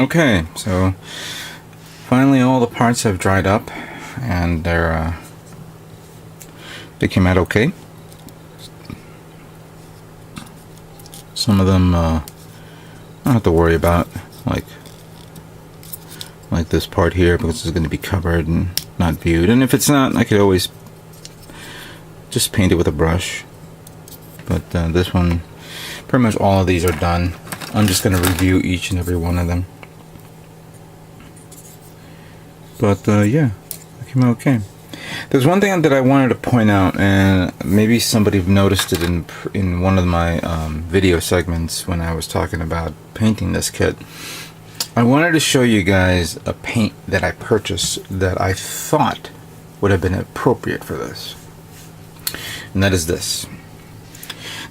Okay, so finally all the parts have dried up and they came out okay. Some of them I don't have to worry about, like this part here, because it's going to be covered and not viewed. And if it's not, I could always just paint it with a brush. But this one, pretty much all of these are done. I'm just going to review each and every one of them. But yeah, it came out okay. There's one thing that I wanted to point out, and maybe somebody noticed it in one of my video segments when I was talking about painting this kit. I wanted to show you guys a paint that I purchased that I thought would have been appropriate for this, and that is this.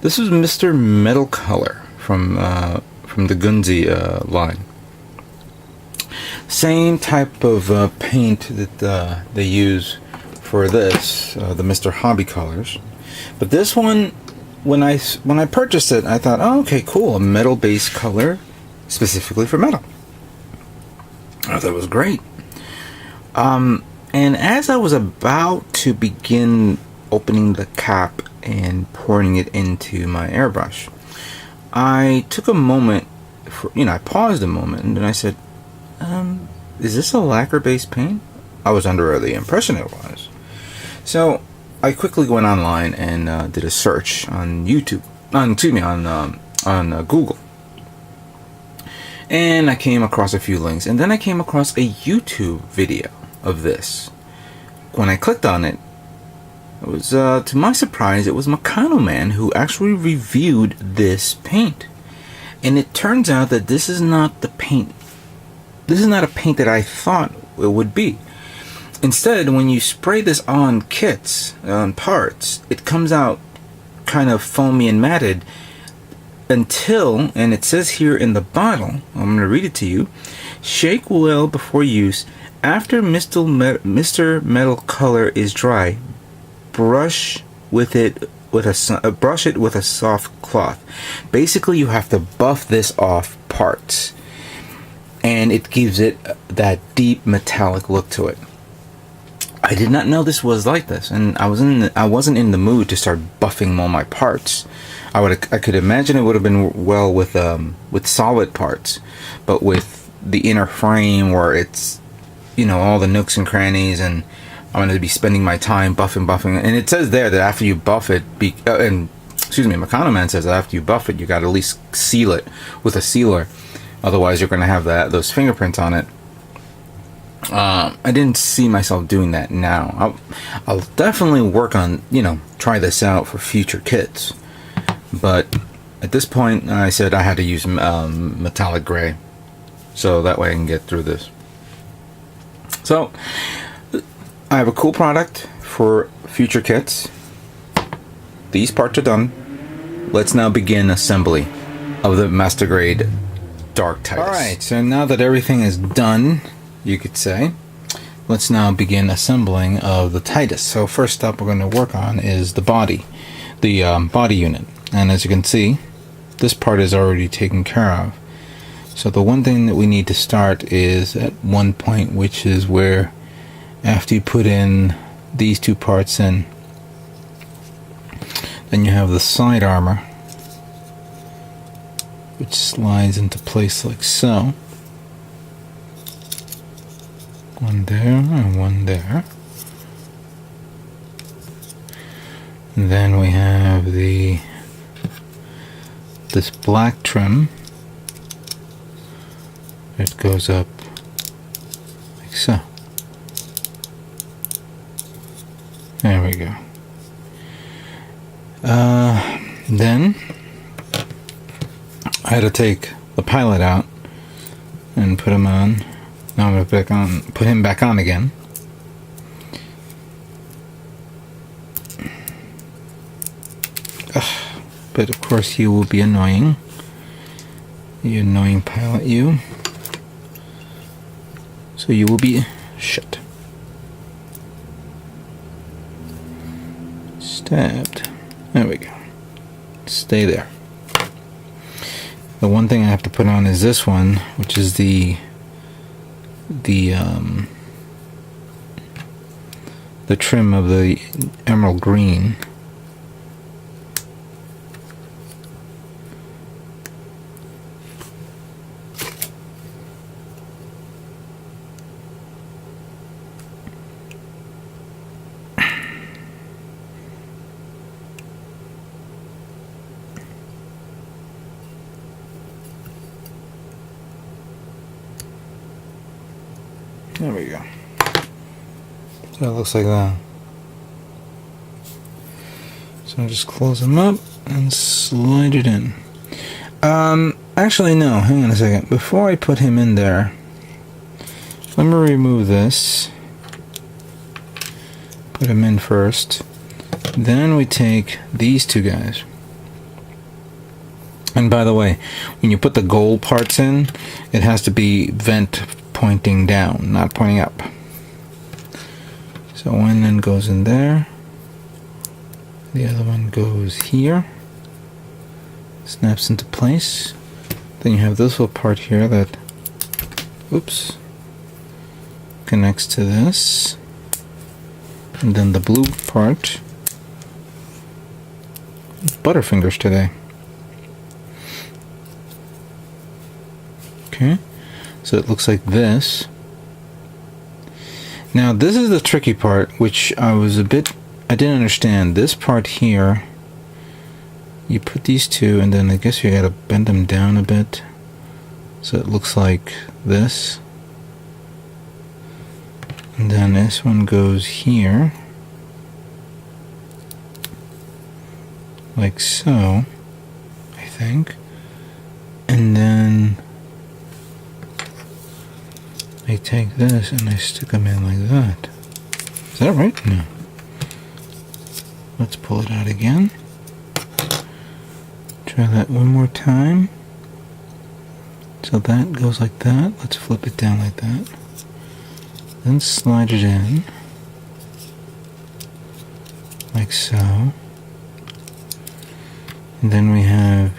This is Mr. Metal Color from the Gundam line. Same type of paint that they use for this, the Mr. Hobby colors. But this one, when I purchased it, I thought, oh, okay, cool, a metal-based color specifically for metal. I thought it was great. And as I was about to begin opening the cap and pouring it into my airbrush, I took a moment, I paused a moment, and then I said, is this a lacquer-based paint? I was under the impression it was. So I quickly went online and did a search on YouTube, on Google, and I came across a few links, and then I came across a YouTube video of this. When I clicked on it, it was to my surprise, it was Meccano Man who actually reviewed this paint, and it turns out that this is not the paint. This is not a paint that I thought it would be. Instead, when you spray this on kits, on parts, it comes out kind of foamy and matted until, and it says here in the bottle, I'm going to read it to you, shake well before use. After Mr. Metal Color is dry, brush it with a soft cloth. Basically, you have to buff this off parts, and it gives it that deep metallic look to it. I did not know this was like this, and I wasn't in the mood to start buffing all my parts. I could imagine it would have been well with solid parts, but with the inner frame where it's all the nooks and crannies, and I'm going to be spending my time buffing, and it says there that after you buff it, Meccano Man says that after you buff it, you got to at least seal it with a sealer. Otherwise, you're going to have those fingerprints on it. I didn't see myself doing that now. I'll definitely work on, try this out for future kits. But at this point, I said I had to use metallic gray, so that way I can get through this. So, I have a cool product for future kits. These parts are done. Let's now begin assembly of the master grade Dark Titus. Alright, so now that everything is done, you could say, let's now begin assembling of the Titus. So first up we're going to work on is the body, body unit. And as you can see, this part is already taken care of. So the one thing that we need to start is at one point, which is where after you put in these two parts in, then you have the side armor, which slides into place like so. One there and one there. And then we have this black trim that goes up like so. There we go. Then I had to take the pilot out and put him on. Now I'm going to put him back on again. But of course you will be annoying. You annoying pilot, you. So you will be shut. Stabbed. There we go. Stay there. The one thing I have to put on is this one, which is the trim of the emerald green. There we go. So it looks like that. So I just close them up and slide it in. Actually no, hang on a second. Before I put him in there, let me remove this. Put him in first. Then we take these two guys. And by the way, when you put the gold parts in, it has to be vent pointing down, not pointing up. So one then goes in there. The other one goes here. Snaps into place. Then you have this little part here that, oops, connects to this. And then the blue part. Butterfingers today. Okay. So it looks like this. Now this is the tricky part, which I didn't understand. This part here, you put these two and then I guess you gotta bend them down a bit so it looks like this. And then this one goes here, like so, I think. And then I take this and I stick them in like that. Is that right? No. Let's pull it out again. Try that one more time. So that goes like that. Let's flip it down like that. Then slide it in. Like so. And then we have...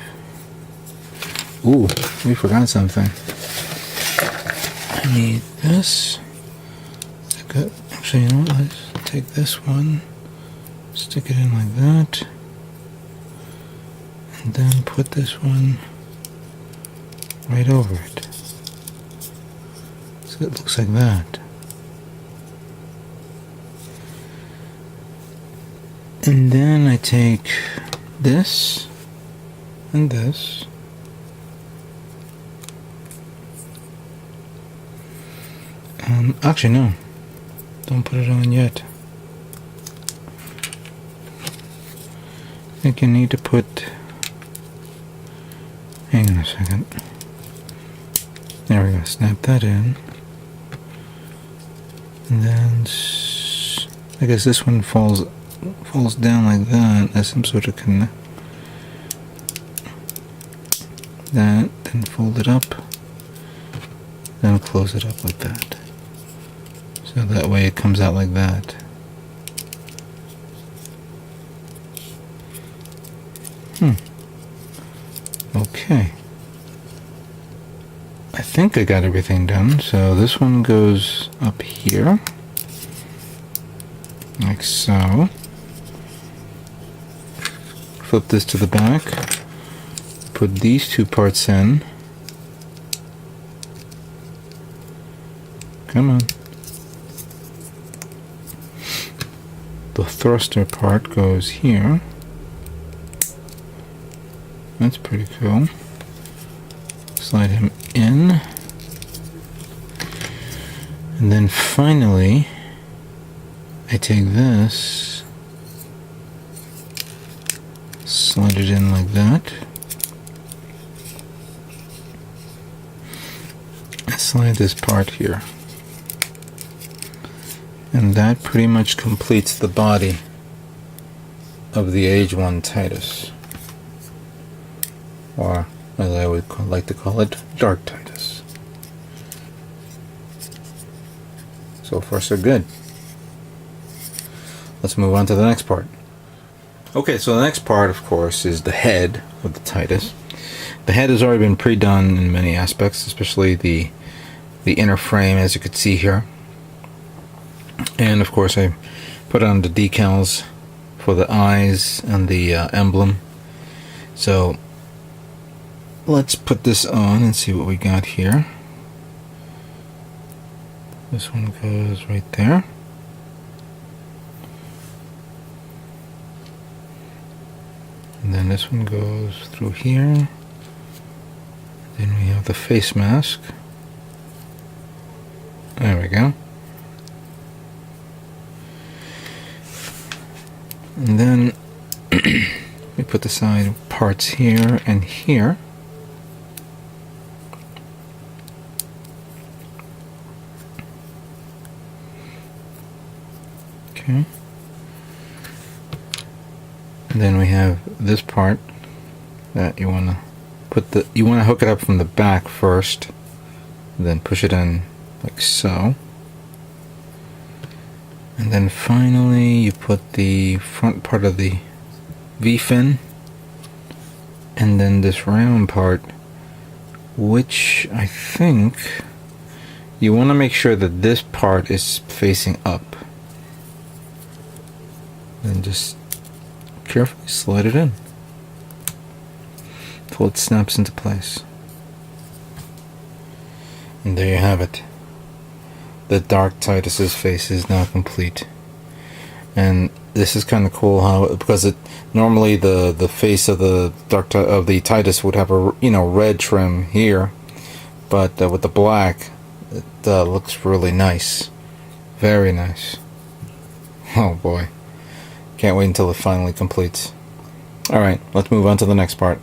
Ooh, we forgot something. I need this. Actually, you know what? Let's take this one, stick it in like that, and then put this one right over it. So it looks like that. And then I take this and this. Actually, no. Don't put it on yet. I think you need to put... Hang on a second. There we go. Snap that in. And then... I guess this one falls down like that. As some sort of connect. That. Then fold it up. Then close it up like that. So that way it comes out like that. Okay. I think I got everything done. So this one goes up here. Like so. Flip this to the back. Put these two parts in. Come on. The thruster part goes here. That's pretty cool. Slide him in. And then finally, I take this, slide it in like that. I slide this part here. And that pretty much completes the body of the Age-1 Titus. Or, as I would like to call it, Dark Titus. So far so good. Let's move on to the next part. Okay, so the next part, of course, is the head of the Titus. The head has already been pre-done in many aspects, especially the inner frame, as you could see here. And of course I put on the decals for the eyes and the emblem. So let's put this on and see what we got here. This one goes right there. And then this one goes through here. Then we have the face mask. There we go. And then we put the side parts here and here. Okay. And then we have this part that you want to hook it up from the back first, and then push it in like so. And then finally you put the front part of the V-fin, and then this round part, which I think you want to make sure that this part is facing up. Then just carefully slide it in until it snaps into place. And there you have it. The Dark Titus's face is now complete. And this is kind of cool how, because it normally the face of the Titus would have a red trim here, but with the black it looks really nice, very nice. Oh boy, can't wait until it finally completes. Alright, let's move on to the next part.